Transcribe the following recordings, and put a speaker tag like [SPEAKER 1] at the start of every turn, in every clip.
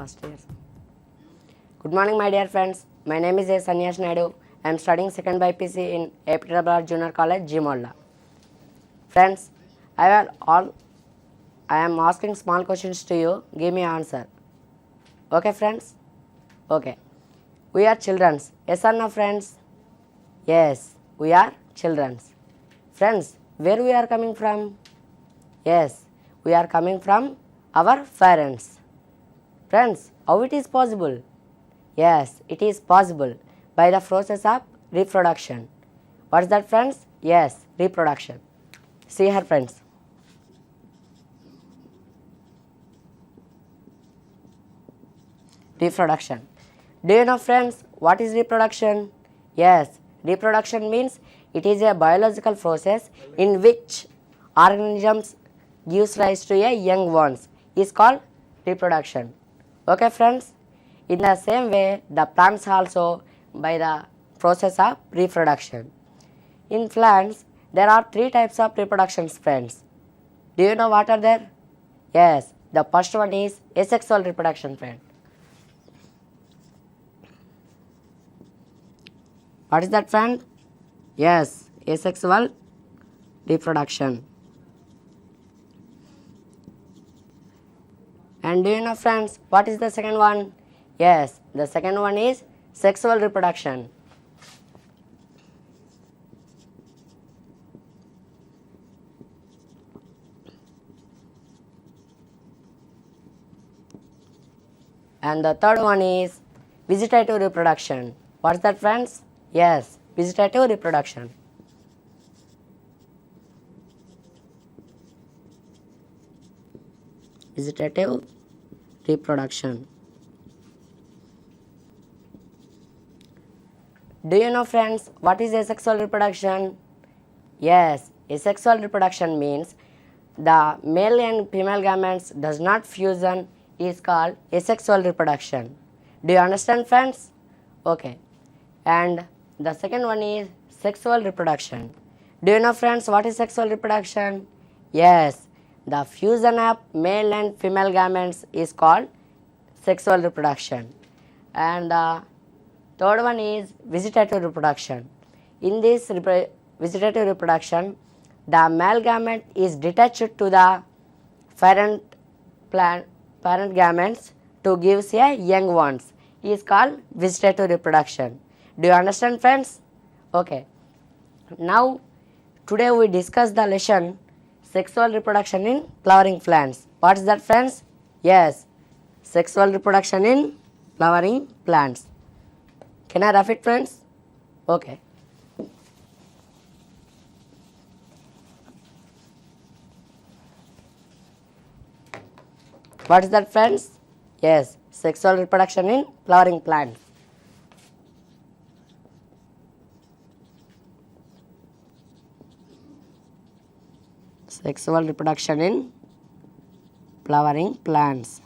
[SPEAKER 1] last year. Good morning, my dear friends. My name is Sanyasi Naidu. I am studying second BPC in APRR Junior College, Jimolla. Friends, I am asking small questions to you. Give me answer. Okay, friends? Okay. We are children. Yes or no, friends? Yes, we are children. Friends, where we are coming from? Yes, we are coming from our parents. Friends, how it is possible? Yes, it is possible by the process of reproduction. What is that, friends? Yes, reproduction. See here, friends. Reproduction. Do you know, friends, what is reproduction? Yes, reproduction means it is a biological process in which organisms gives rise to a young ones is called reproduction. Okay, friends? In the same way, the plants also by the process of reproduction. In plants, there are three types of reproductions, friends. Do you know what are there? Yes, the first one is asexual reproduction, friend. What is that, friend? Yes, asexual reproduction. And do you know, friends, what is the second one? Yes, the second one is sexual reproduction. And the third one is vegetative reproduction. What is that, friends? Yes, vegetative reproduction. Vegetative reproduction. Do you know, friends, what is asexual reproduction? Yes, asexual reproduction means the male and female gametes does not fusion is called asexual reproduction. Do you understand, friends? Okay. And the second one is sexual reproduction. Do you know, friends, what is sexual reproduction? Yes, the fusion of male and female gametes is called sexual reproduction. And the third one is vegetative reproduction. In this vegetative reproduction, the male gamete is detached to the parent gametes to give a young ones is called vegetative reproduction. Do you understand, friends? Okay. Now, today we discuss the lesson sexual reproduction in flowering plants. What is that, friends? Yes, sexual reproduction in flowering plants. Can I rough it, friends? Okay. What is that, friends? Yes, sexual reproduction in flowering plants. Sexual reproduction in flowering plants.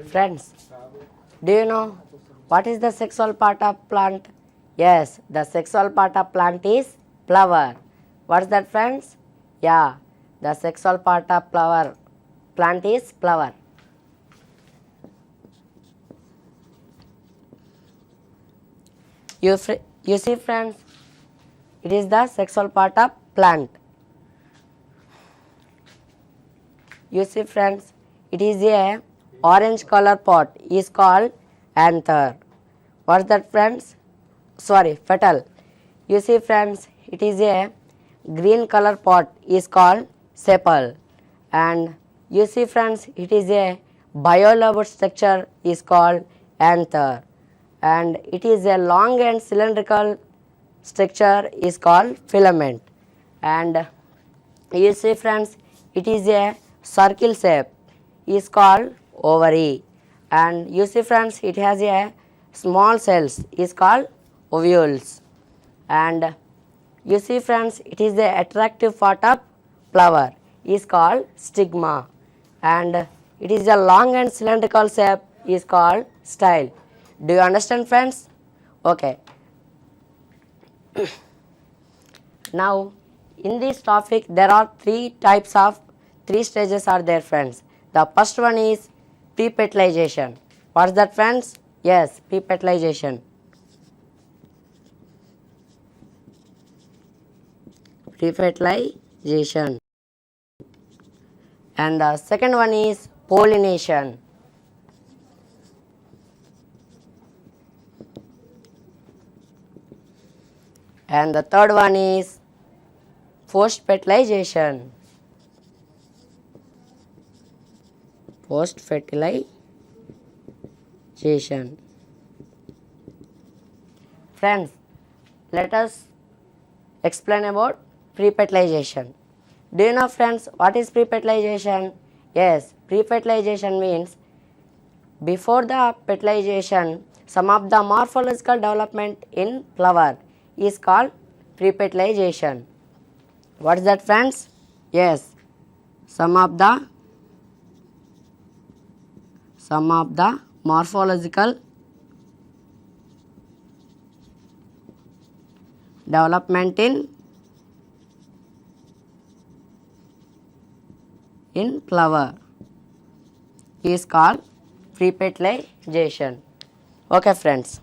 [SPEAKER 1] Friends, do you know what is the sexual part of plant? Yes, the sexual part of plant is flower. What is that, friends? Yeah, the sexual part of plant is flower. You see, friends, it is the sexual part of plant. You see, friends, it is a orange color pot is called anther. What is that, friends? Sorry, petal. You see, friends, it is a green color pot is called sepal. And you see, friends, it is a biolobe structure is called anther. And it is a long and cylindrical structure is called filament. And you see, friends, it is a circle shape is called ovary. And you see, friends, it has a small cells is called ovules. And you see, friends, it is the attractive part of flower is called stigma. And It is a long and cylindrical shape is called style. Do you understand, friends? Okay. Now, in this topic, there are three stages are there, friends. The first one is pre-fertilization. What's that, friends? Yes, pre-fertilization. Pre-fertilization. And the second one is pollination. And the third one is post-fertilization. Post-fertilization. Friends, let us explain about pre-fertilization. Do you know, friends, what is pre-fertilization? Yes, pre-fertilization means before the fertilization, some of the morphological development in flower is called pre-fertilization. What is that, friends? Yes, some of the morphological development in flower is called pre-fertilization. Okay, friends.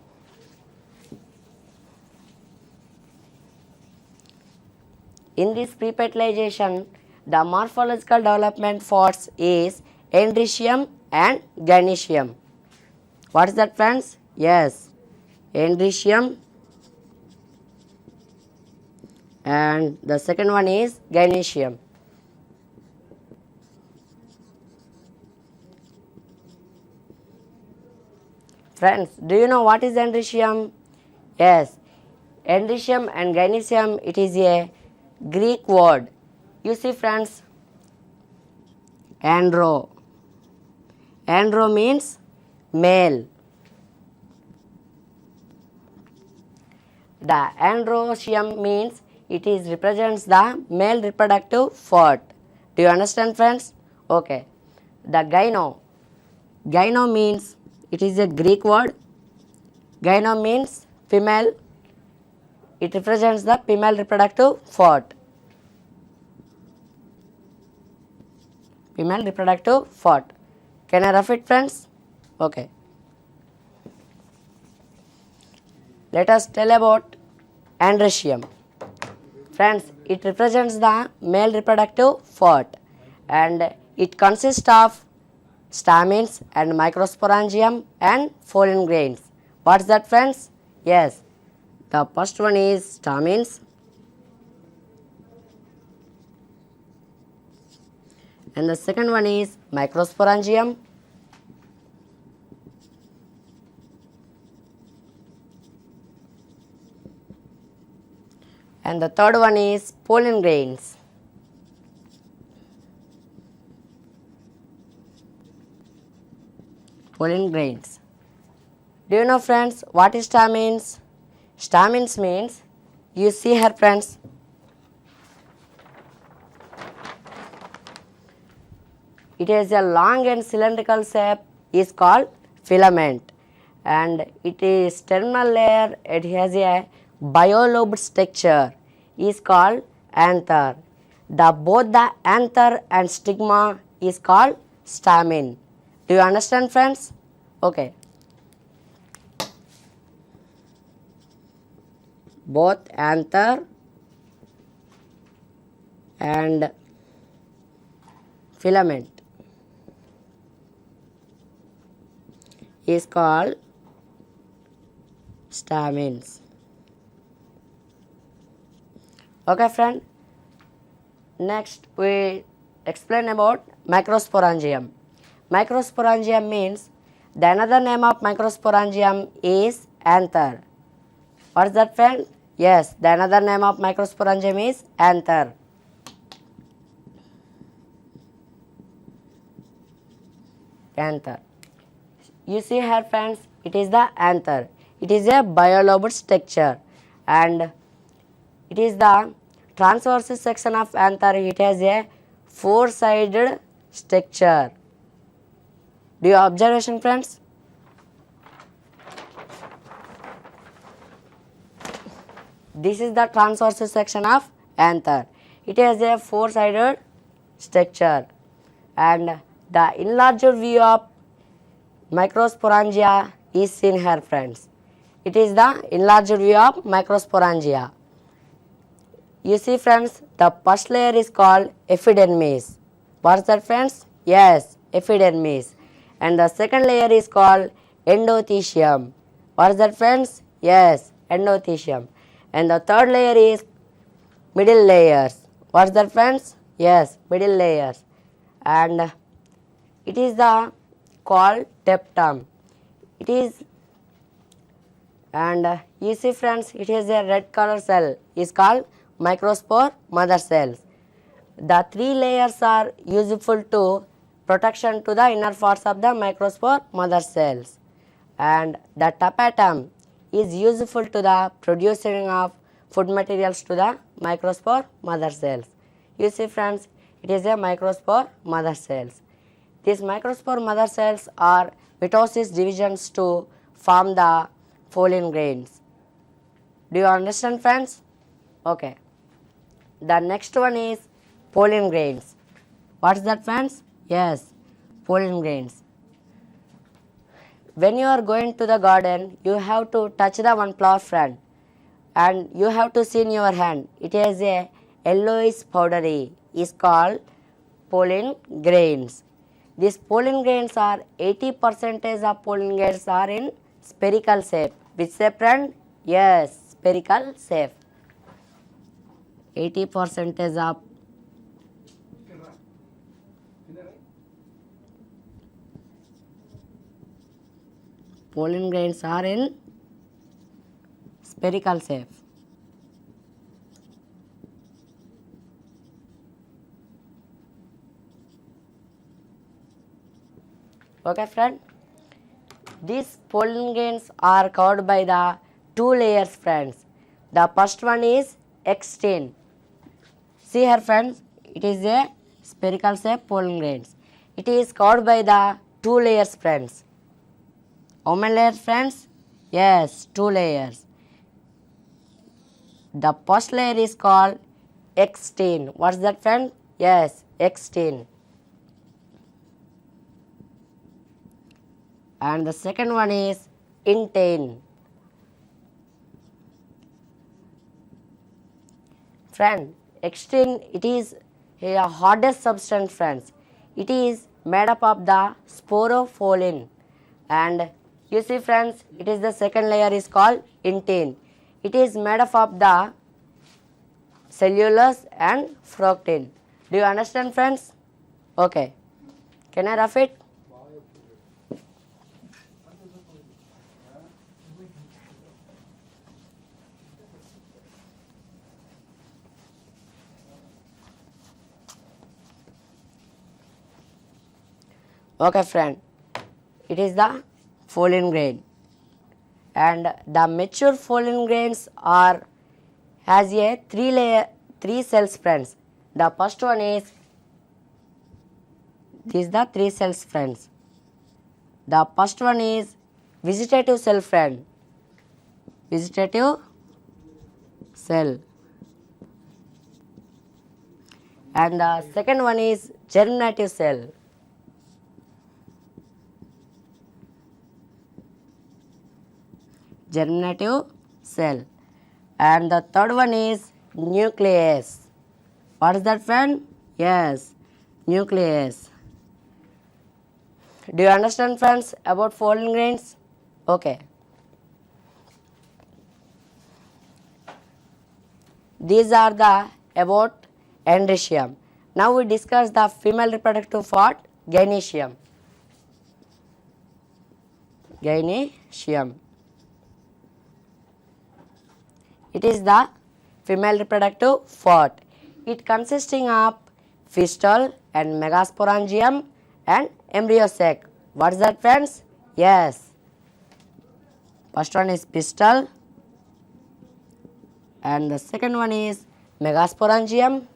[SPEAKER 1] In this pre-fertilization, the morphological development parts is androecium and gynoecium. What is that, friends? Yes, androecium and the second one is gynoecium. Friends, do you know what is androecium? Yes, androecium and gynoecium, it is a Greek word. You see, friends, andro. Andro means male. The androecium means it is represents the male reproductive part. Do you understand, friends? Okay. The gyno. Gyno means it is a Greek word. Gyno means female. It represents the female reproductive part. Female reproductive part. Can I repeat, friends? Okay. Let us tell about androecium. Friends, it represents the male reproductive part and it consists of stamens and microsporangium and pollen grains. What's that, friends? Yes, the first one is stamens and the second one is microsporangium and the third one is pollen grains. Pollen grains. Do you know, friends, what is stamens? Stamens means, you see here, friends, it has a long and cylindrical shape is called filament and it is terminal layer, it has a biolobed structure is called anther. Both the anther and stigma is called stamen. Do you understand, friends? Okay. Both anther and filament is called stamens. Okay, friend. Next, we explain about microsporangium. Microsporangium means the another name of microsporangium is anther. What is that, friend? Yes, the another name of microsporangium is anther. Anther. You see here, friends, it is the anther. It is a biolobed structure and it is the transverse section of anther. It has a four-sided structure. Do you observation friends? This is the transverse section of anther. It has a four-sided structure, and the enlarged view of microsporangia is seen here friends. It is the enlarged view of microsporangia. You see friends, the first layer is called epidermis. What's that friends? Yes, epidermis. And the second layer is called endothecium. What's that friends? Yes, endothecium. And the third layer is middle layers. What's that friends? Yes, middle layers. And it is the called teptum. It is, and you see friends, it is a red color cell is called microspore mother cells. The three layers are useful to protection to the inner parts of the microspore mother cells, and the tapetum is useful to the producing of food materials to the microspore mother cells. You see friends, it is a microspore mother cells. These microspore mother cells are mitosis divisions to form the pollen grains. Do you understand friends? Okay. The next one is pollen grains. What's that friends? Yes, pollen grains. When you are going to the garden, you have to touch the one flower friend, and you have to see in your hand. It has a yellowish powdery is called pollen grains. These pollen grains are 80% of pollen grains are in spherical shape. Which shape friend? Yes, spherical shape. 80% of pollen grains are in spherical shape. Okay friend, these pollen grains are covered by the two layers friends. The first one is extend. See here friends, it is a spherical shape pollen grains. It is covered by the two layers friends. How many layers friends? Yes, two layers. The first layer is called extend. What's that friend? Yes, extend. And the second one is intend. Friend, extend, it is a hardest substance friends. It is made up of the sporopollen, and you see friends, it is the second layer is called intend. It is made up of the cellulose and fructane. Do you understand friends? Okay. Can I rough it? Okay friend, it is the pollen grain, and the mature pollen grains are has a three cells friends. The first one is these the three cells friends. The first one is vegetative cell friend. Vegetative cell. And the second one is germinative cell. Germinative cell. And the third one is nucleus. What is that friend? Yes, nucleus. Do you understand friends about pollen grains? Okay. These are the about androecium. Now we discuss the female reproductive part, gynoecium. Gynoecium. It is the female reproductive part. It consisting of pistil and megasporangium and embryo sac. What is that friends? Yes. First one is pistil and the second one is megasporangium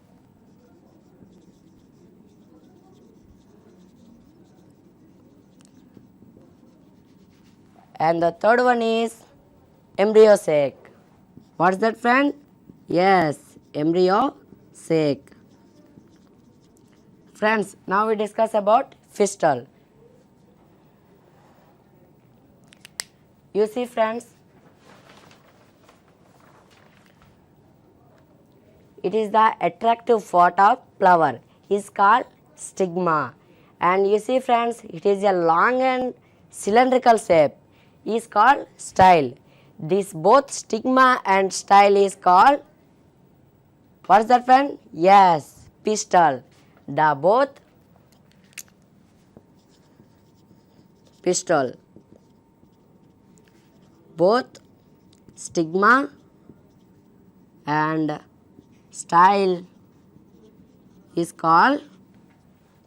[SPEAKER 1] And the third one is embryo sac. What's that, friend? Yes, embryo sac. Friends, now we discuss about pistil. You see, friends, it is the attractive part of flower. Is called stigma. And you see, friends, it is a long and cylindrical shape. Is called style. This both stigma and style is called, what's that, friend? Yes, pistil. The both pistil. Both stigma and style is called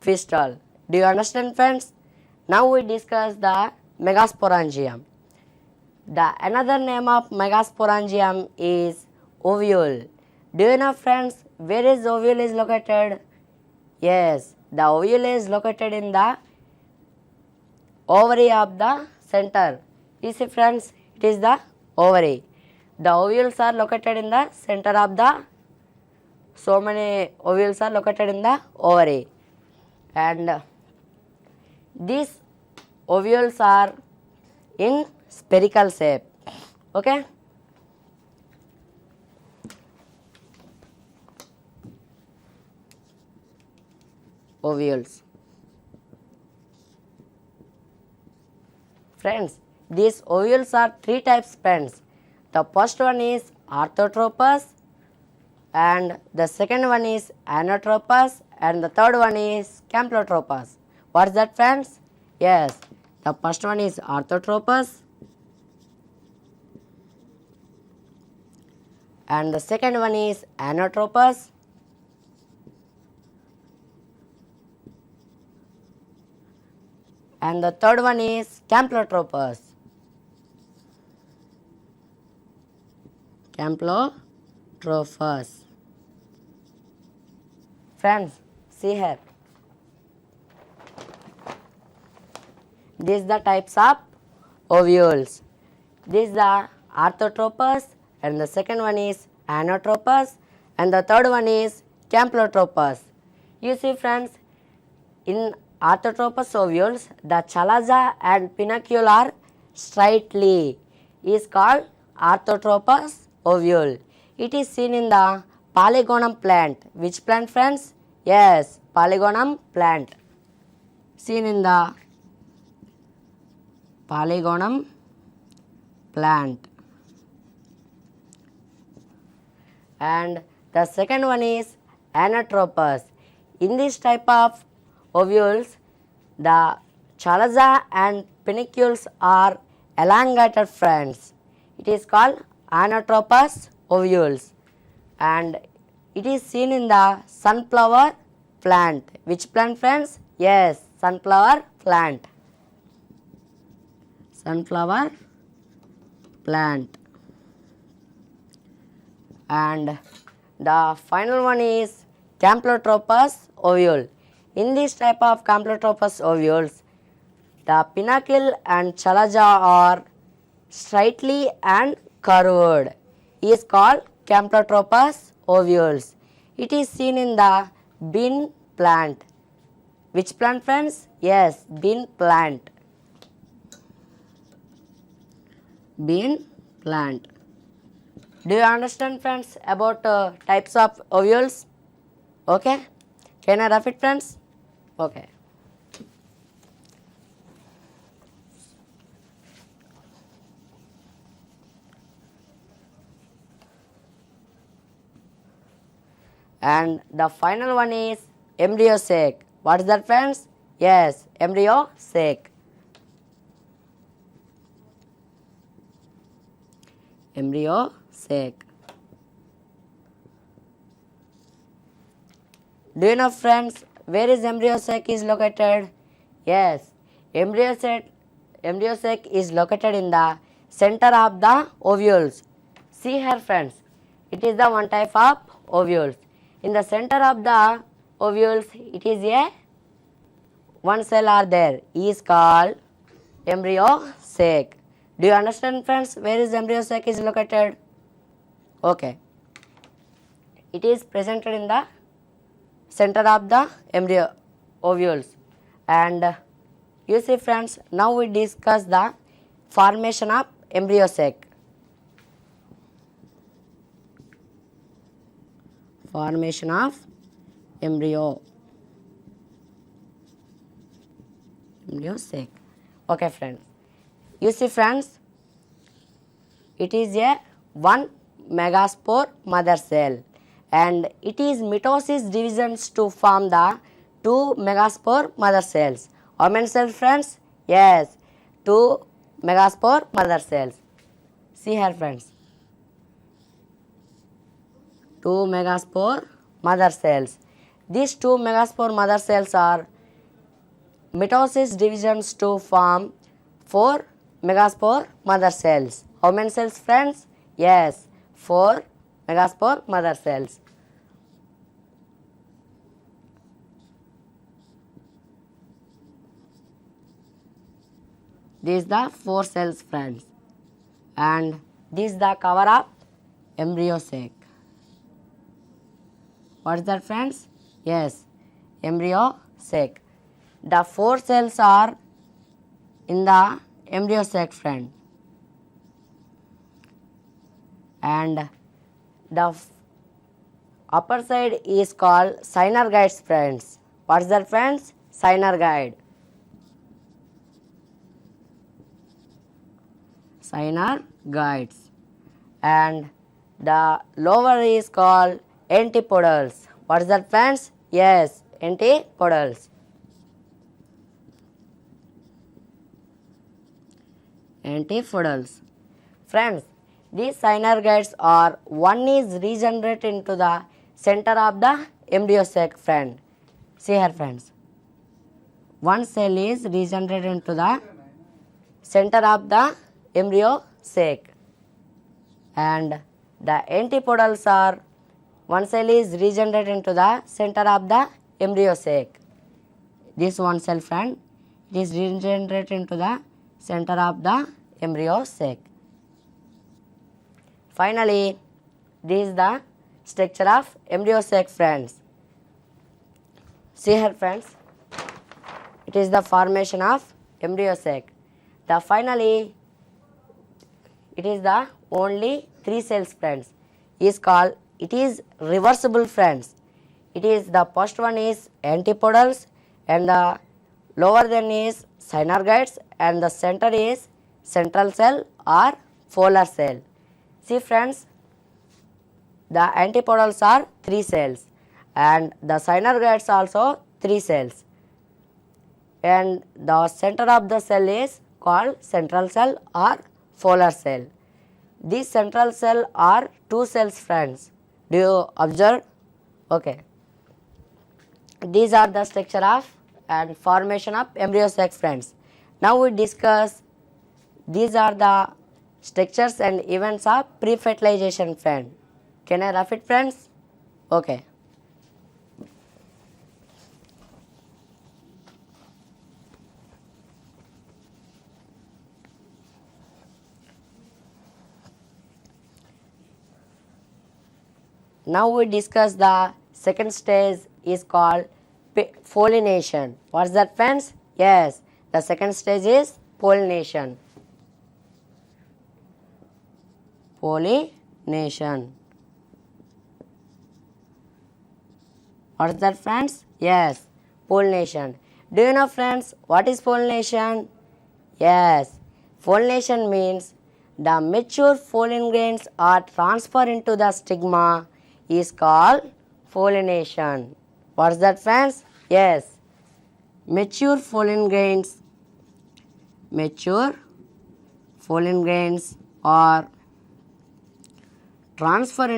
[SPEAKER 1] pistil. Do you understand, friends? Now we discuss the megasporangium. The another name of megasporangium is ovule. Do you know, friends, where is ovule is located? Yes, the ovule is located in the ovary of the center. You see, friends, it is the ovary. The ovules are located in the center of the, so many ovules are located in the ovary. And these ovules are in spherical shape. Okay. Ovules. Friends, these ovules are three types, friends. The first one is orthotropous, and the second one is anatropous, and the third one is campylotropous. What's that, friends? Yes, the first one is orthotropous, and the second one is anatropous, and the third one is campylotropous. Campylotropous. Friends, see here. These are the types of ovules. This is the orthotropous, and the second one is anatropous, and the third one is campylotropous. You see, friends, in orthotropous ovules, the chalaza and pedicule are straightly. Is called orthotropous ovule. It is seen in the polygonum plant. Which plant, friends? Yes, polygonum plant. Seen in the polygonum plant. And the second one is anatropous. In this type of ovules, the chalaza and pedicules are elongated, friends. It is called anatropous ovules, and it is seen in the sunflower plant. Which plant, friends? Yes, sunflower plant. Sunflower plant. And the final one is campylotropous ovule. In this type of campylotropous ovules, the pedicule and chalaza are straightly and curved. Is called campylotropous ovules. It is seen in the bean plant. Which plant, friends? Yes, bean plant. Bean plant. Do you understand, friends, about types of ovules? Okay. Can I repeat, friends? Okay. And the final one is embryo sac. What is that, friends? Yes, embryo sac. Embryo sac. Do you know, friends, where is embryo sac is located? Yes, embryo sac is located in the center of the ovules. See here, friends, it is the one type of ovules. In the center of the ovules, it is a one cell are there, is called embryo sac. Do you understand friends where is embryo sac is located? Okay. It is presented in the center of the embryo ovules. And you see friends, now we discuss the formation of embryo sac. Formation of embryo sac. Okay friends. You see friends, it is a one megaspore mother cell and it is mitosis divisions to form the two megaspore mother cells. How many cells friends? Yes, two megaspore mother cells. See here friends. Two megaspore mother cells. These two megaspore mother cells are mitosis divisions to form four megaspore mother cells. How many cells friends? Yes, four megaspore mother cells. This is the four cells friends and this is the cover of embryo sac. What is that friends? Yes, embryo sac. The four cells are in the embryo sac friend and the upper side is called synergids friends. What is that friends? Synergid. Synergids. And the lower is called antipodals. What is that friends? Yes, antipodals. Antipodals. Friends, these synergids are one is regenerated into the center of the embryo sac friend. See here friends. One cell is regenerated into the center of the embryo sac and the antipodals are one cell is regenerated into the center of the embryo sac. This one cell friend, it is regenerated into the center of the embryo sac. Finally, this is the structure of embryo sac friends. See here friends, it is the formation of embryo sac. The finally, it is the only three cells friends is called, it is reversible friends. It is the first one is antipodals and the lower than is synergids and the center is central cell or polar cell. See friends, the antipodals are three cells and the synergids also three cells and the center of the cell is called central cell or polar cell. These central cell are two cells friends. Do you observe? Okay. These are the structure of and formation of embryo sac friends. Now we discuss these are the structures and events of pre-fertilization friend. Can I rough it friends? Okay. Now we discuss the second stage is called pollination. What is that friends? Yes, the second stage is pollination. Pollination. What is that friends? Yes, pollination. Do you know friends what is pollination? Yes, pollination means the mature pollen grains are transferred into the stigma is called pollination. What is that friends? Yes, mature pollen grains are transfer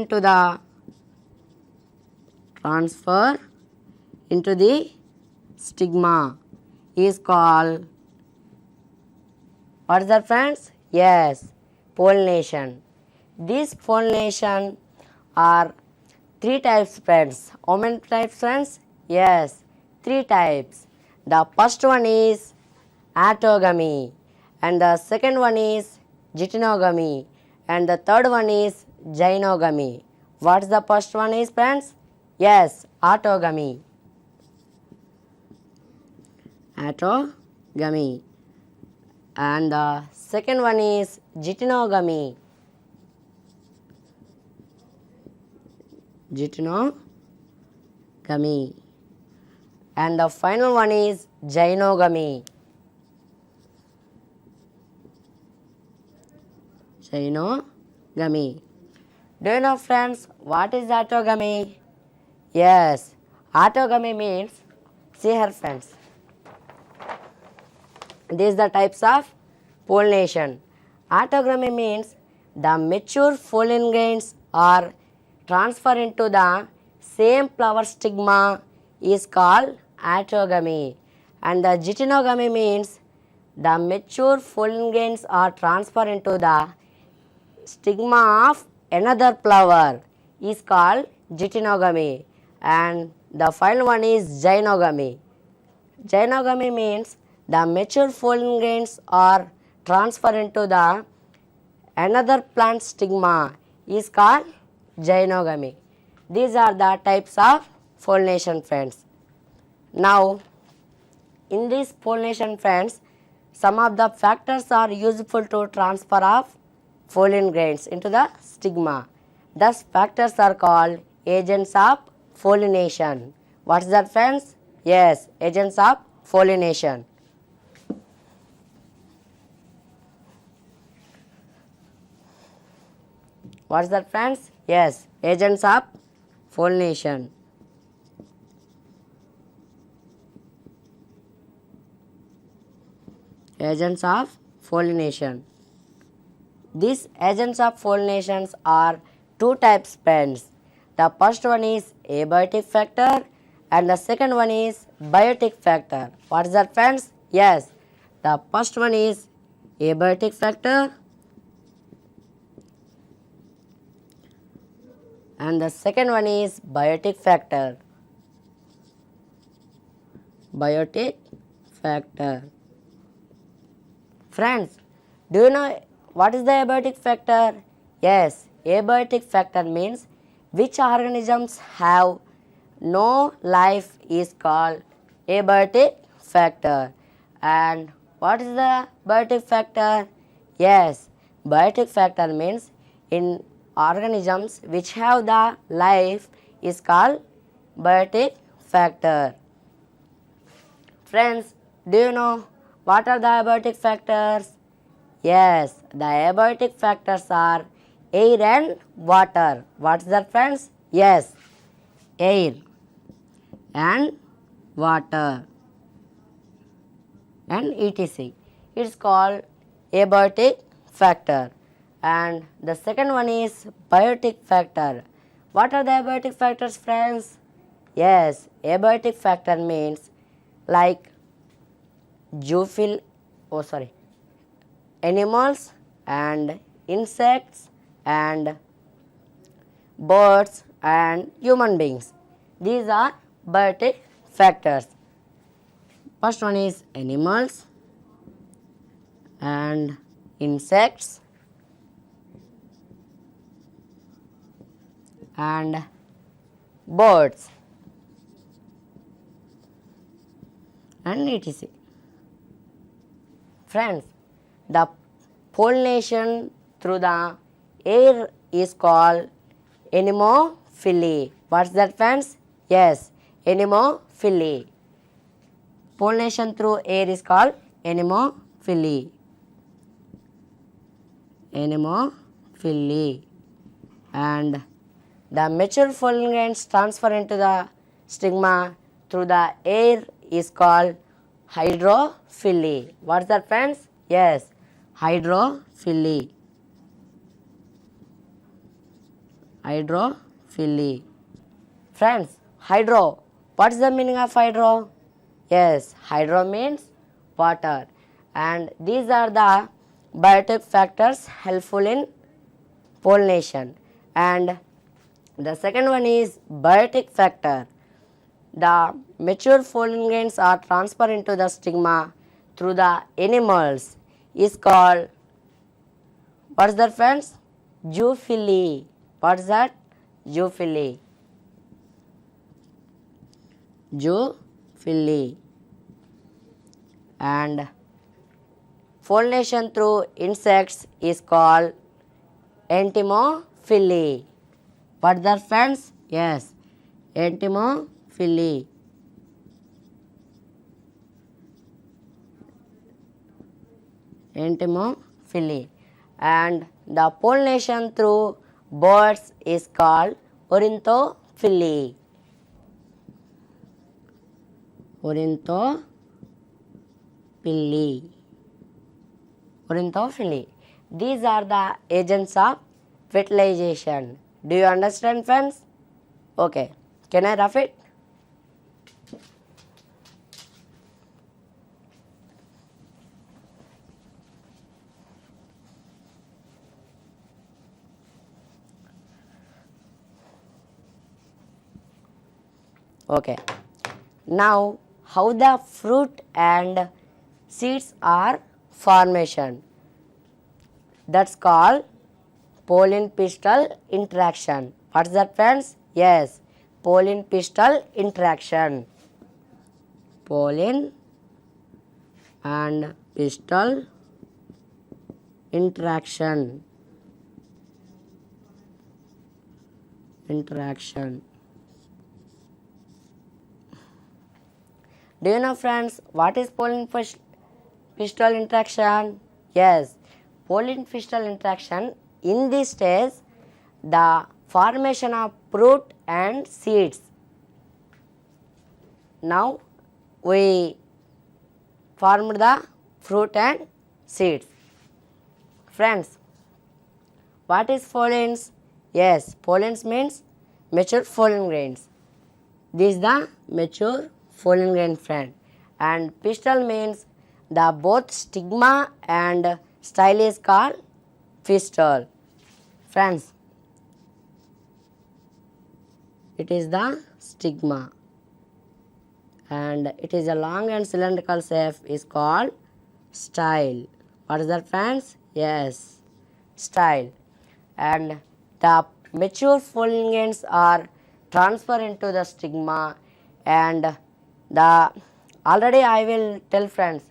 [SPEAKER 1] into the stigma is called, what is that friends? Yes, pollination. These pollination are three types friends. How many types friends? Yes, three types. The first one is autogamy and the second one is Gytinogamy. And the third one is gynogamy. What's the first one is, friends? Yes, autogamy. Autogamy. And the second one is gytinogamy. Gytinogamy. And the final one is gynogamy. Gynogamy. Do you know, friends, what is autogamy? Yes, autogamy means, see here, friends, these are the types of pollination. Autogamy means the mature pollen grains are transferred into the same flower stigma is called autogamy. And the gytinogamy means the mature pollen grains are transferred into the stigma of another flower is called gytinogamy. And the final one is gynogamy. Gynogamy means the mature pollen grains are transferred into the another plant stigma is called gynogamy. These are the types of pollination, friends. Now, in this pollination, friends, some of the factors are useful to transfer of pollen grains into the stigma. Thus, factors are called agents of pollination. What is that, friends? Yes, agents of pollination. What is that, friends? Yes, agents of pollination. Agents of pollination. These agents of pollinations are two types, friends. The first one is abiotic factor and the second one is biotic factor. What is that, friends? Yes, the first one is abiotic factor and the second one is biotic factor. Biotic factor. Friends, do you know what is the abiotic factor? Yes, abiotic factor means which organisms have no life is called abiotic factor. And what is the biotic factor? Yes, biotic factor means in organisms which have the life is called biotic factor. Friends, do you know what are the abiotic factors? Yes, the abiotic factors are air and water. What is that, friends? Yes, air and water and etc. It's called abiotic factor. And the second one is biotic factor. What are the abiotic factors, friends? Yes, abiotic factor means like animals and insects and birds and human beings. These are biotic factors. First one is animals and insects and birds and etc. Friends, the pollination through the air is called anemophily. What's that, friends? Yes, anemophily. Pollination through air is called anemophily. Anemophily. And the mature pollen grains transfer into the stigma through the air is called hydrophily. What's that, friends? Yes, hydrophily. Hydrophily. Friends, hydro. What is the meaning of hydro? Yes, hydro means water. And these are the biotic factors helpful in pollination. And the second one is biotic factor. The mature pollen grains are transferred into the stigma through the animals is called What's that, friends? Zoophily. What's that? Zoophily. Zoophily. And pollination through insects is called entomophily. What's that, friends? Yes, entomophily. Entomophily. And the pollination through birds is called ornithophily. Ornithophily. Ornithophily. These are the agents of fertilization. Do you understand, friends? Okay. Can I rough it? Okay. Now, how the fruit and seeds are formation. That's called pollen pistil interaction. What's that, friends? Yes, pollen pistil interaction. Pollen and pistil interaction. Do you know, friends, what is pollen pistil interaction? Yes, pollen pistil interaction, in this stage, the formation of fruit and seeds. Now, we formed the fruit and seeds. Friends, what is pollens? Yes, pollens means mature pollen grains. This is the mature pollen grain, friend. And pistil means the both stigma and style is called pistil. Friends, it is the stigma and it is a long and cylindrical shape is called style. What is that, friends? Yes, style. And the mature pollen grains are transferred into the stigma, and the already I will tell, friends,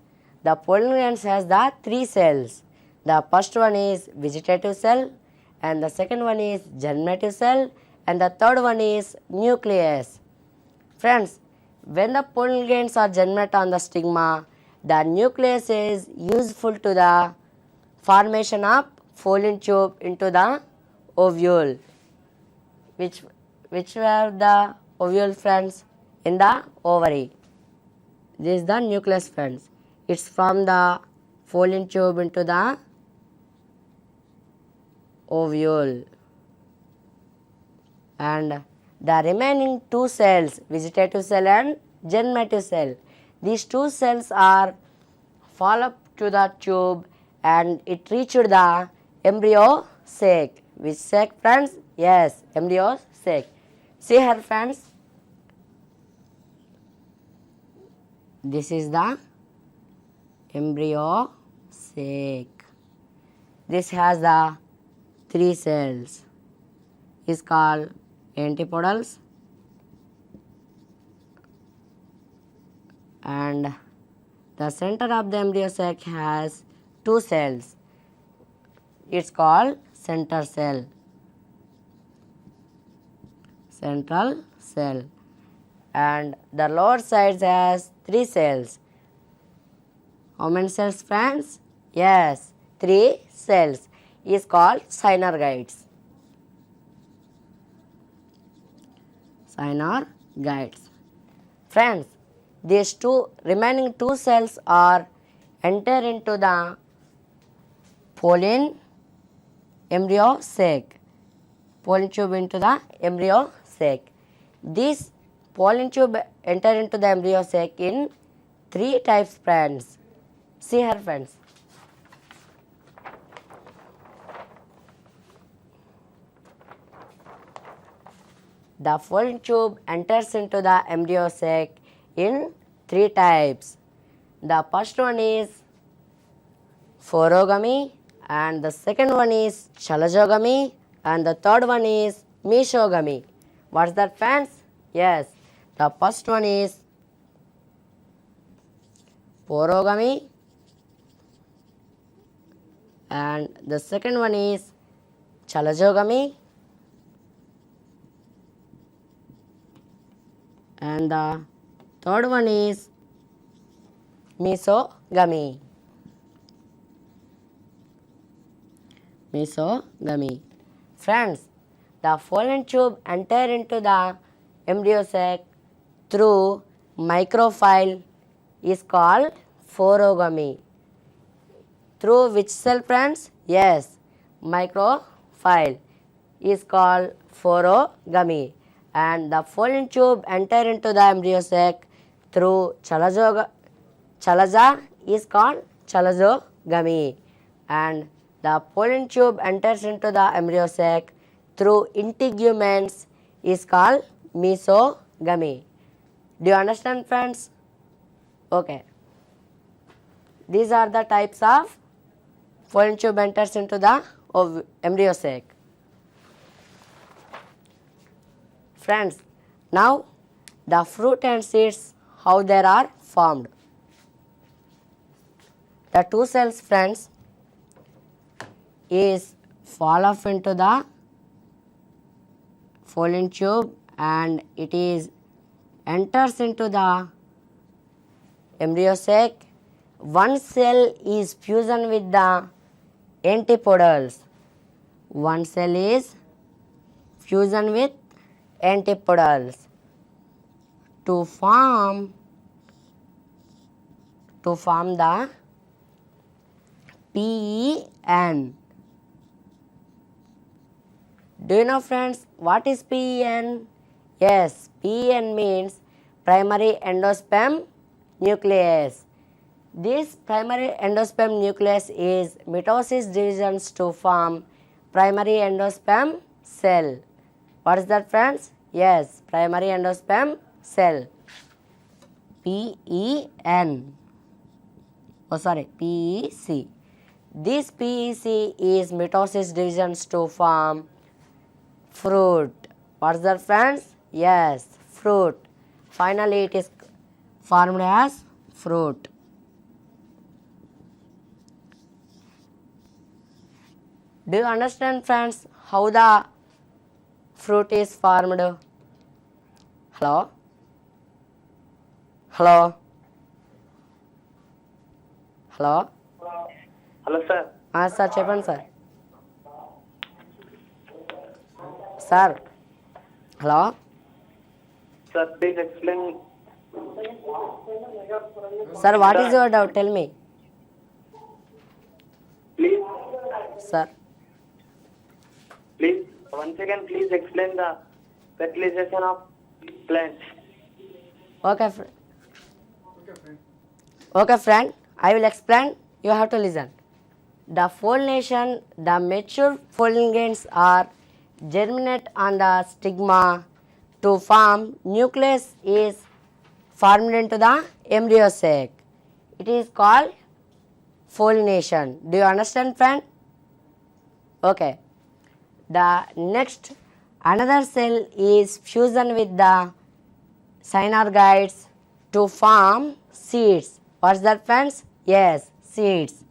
[SPEAKER 1] the pollen grains has the 3 cells. The first one is vegetative cell, and the second one is germinative cell, and the third one is nucleus. Friends, when the pollen grains are germinate on the stigma, the nucleus is useful to the formation of pollen tube into the ovule. Which were the ovule, friends? In the ovary. This is the nucleus, friends. It's from the pollen tube into the ovule. And the remaining 2 cells, vegetative cell and germinative cell, these 2 cells are fall up to the tube and it reached the embryo sac. Which sac, friends? Yes, embryo sac. See here, friends. This is the embryo sac. This has the 3 cells. Is called antipodals, and the center of the embryo sac has 2 cells. It's called central cell. And the lower side has 3 cells. How many cells, friends? Yes, 3 cells. Is called synergids. Friends, these remaining 2 cells are enter into the pollen embryo sac. Pollen tube into the embryo sac. This pollen tube enter into the embryo sac in 3 types, friends. See here, friends. The pollen tube enters into the embryo sac in 3 types. The first one is phorogamy, and the second one is chalajogamy, and the third one is mesogamy. What's that, friends? Yes, the first one is porogamy, and the second one is chalajogamy, and the third one is mesogamy. Mesogamy. Friends, the fallen tube enter into the embryo sac through microfile is called forogamy. Through which cell, friends? Yes, microfile is called forogamy. And the fallen tube enter into the embryo sac through chalaja is called chalajogamy. And the fallen tube enters into the embryo sac through integuments is called mesogamy. Do you understand, friends? Okay. These are the types of fallen tube enters into the embryo sac. Friends, now the fruit and seeds, how they are formed. The two cells, friends, is fall off into the fallen tube and it is enters into the embryo sac. One cell is fusion with the antipodals. One cell is fusion with antipodals to form the PEN. Do you know, friends, what is PEN? Yes, PEN means primary endosperm nucleus. This primary endosperm nucleus is mitosis divisions to form primary endosperm cell. What is that, friends? Yes, primary endosperm cell. PEN. PEC. This PEC is mitosis divisions to form fruit. What is that, friends? Yes, fruit. Finally, it is formed as fruit. Do you understand, friends, how the fruit is formed? Hello? Hello? Hello?
[SPEAKER 2] Hello, sir.
[SPEAKER 1] Sir, చెప్పండి sir. Sir, hello?
[SPEAKER 2] Sir, please explain.
[SPEAKER 1] Sir, what is your doubt? Tell me.
[SPEAKER 2] Please,
[SPEAKER 1] Sir.
[SPEAKER 2] please, once again, please explain the fertilization of plants.
[SPEAKER 1] Okay, friend. I will explain. You have to listen. The pollination, the mature pollen grains are germinate on the stigma to form nucleus is formed into the embryo sac. It is called pollination. Do you understand, friend? Okay. The next, another cell is fusion with the synergids to form seeds. What's that, friends? Yes, seeds.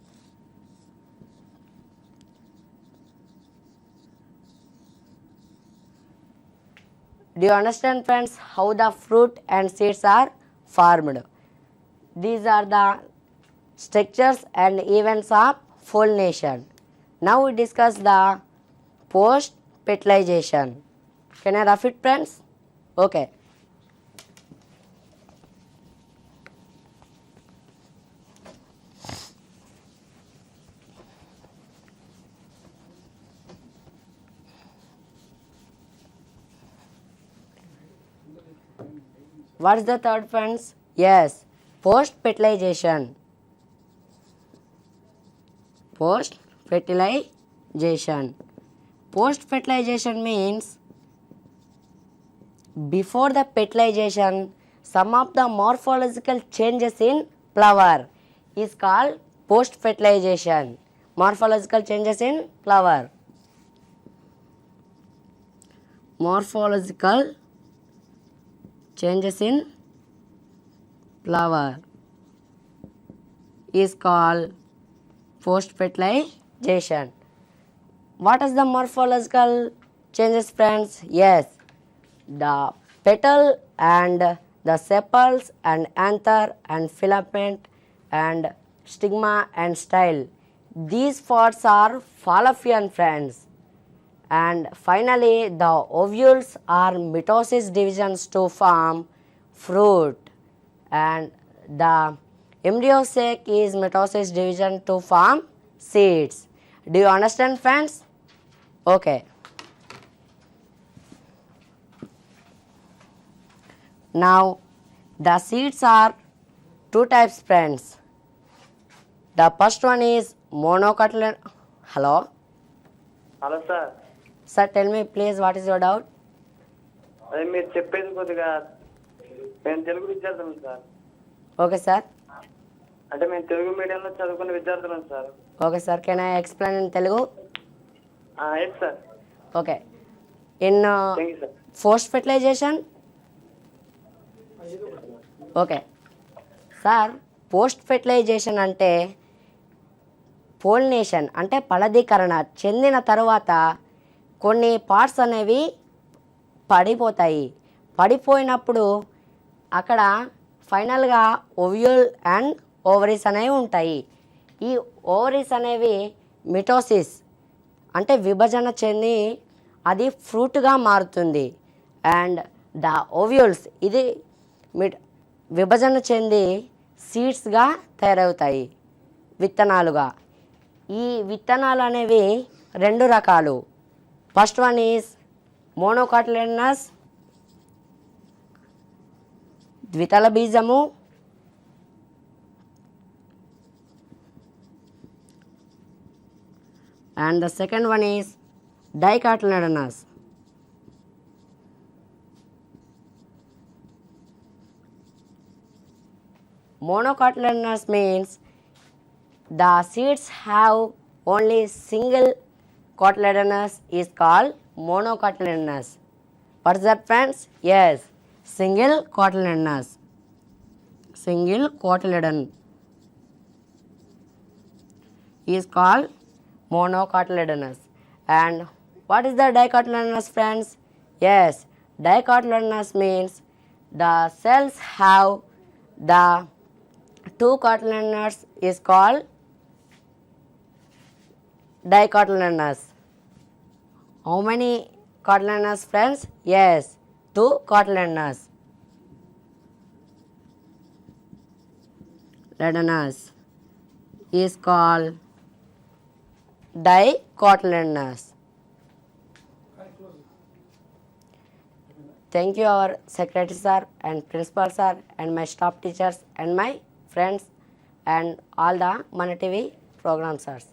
[SPEAKER 1] Do you understand, friends, how the fruit and seeds are formed? These are the structures and events of pollination. Now we discuss the post-fertilization. Can I rough it, friends? Okay. What is the third, friends? Yes, post-fertilization. Post-fertilization. Post-fertilization means before the fertilization, some of the morphological changes in flower is called post-fertilization. Morphological changes in flower. Morphological changes in flower is called post fertilization. What is the morphological changes, friends? Yes, the petal and the sepals and anther and filament and stigma and style. These parts are Fallopian, friends. And finally, the ovules are mitosis divisions to form fruit, and the embryo sac is mitosis division to form seeds. Do you understand, friends? Okay. Now, the seeds are two types, friends. The first one is monocotyledon. Hello?
[SPEAKER 2] Hello sir.
[SPEAKER 1] Sir, tell me please, what is your doubt?
[SPEAKER 2] అదే మీరు చెప్పేది కొద్దిగా మేము తెలుగు విద్యార్థులం sir.
[SPEAKER 1] Okay, sir.
[SPEAKER 2] అంటే మేము తెలుగు మీడియంలో చదువుకునే విద్యార్థులం sir.
[SPEAKER 1] Okay, sir. Can I explain in Telugu?
[SPEAKER 2] Yes sir.
[SPEAKER 1] Okay. In
[SPEAKER 2] thank you sir.
[SPEAKER 1] post fertilization. Okay sir, post fertilization అంటే పోలినేషన్ అంటే ఫలదీకరణ చెందిన తర్వాత కొన్ని పార్ట్స్ అనేవి పడిపోతాయి. పడిపోయినప్పుడు అక్కడ ఫైనల్గా ఓవ్యూల్ అండ్ ఓవరీస్ అనేవి ఉంటాయి. ఈ ఓవరీస్ అనేవి మిటోసిస్ అంటే విభజన చెంది అది ఫ్రూట్గా మారుతుంది. అండ్ ద ఓవ్యూల్స్ ఇది విభజన చెంది సీడ్స్గా తయారవుతాయి, విత్తనాలుగా. ఈ విత్తనాలు అనేవి రెండు రకాలు. ఫస్ట్ వన్ ఈజ్ మోనోకాటిలిడనస్ ద్వితల బీజము, and the second one is dicotyledonous. Monocotyledonous means the seeds have only single cotyledonous is called monocotyledonous. What is that, friends? Yes, single cotyledonous. Single cotyledon is called monocotyledonous. And what is the dicotyledonous, friends? Yes, dicotyledonous means the cells have the two cotyledonous is called dicotyledonous. How many cotyledonous, friends? Yes, two cotyledonous. Cotyledonous is called dicotyledonous. Thank you our secretary sir and principal sir and my staff teachers and my friends and all the Mana TV program sirs.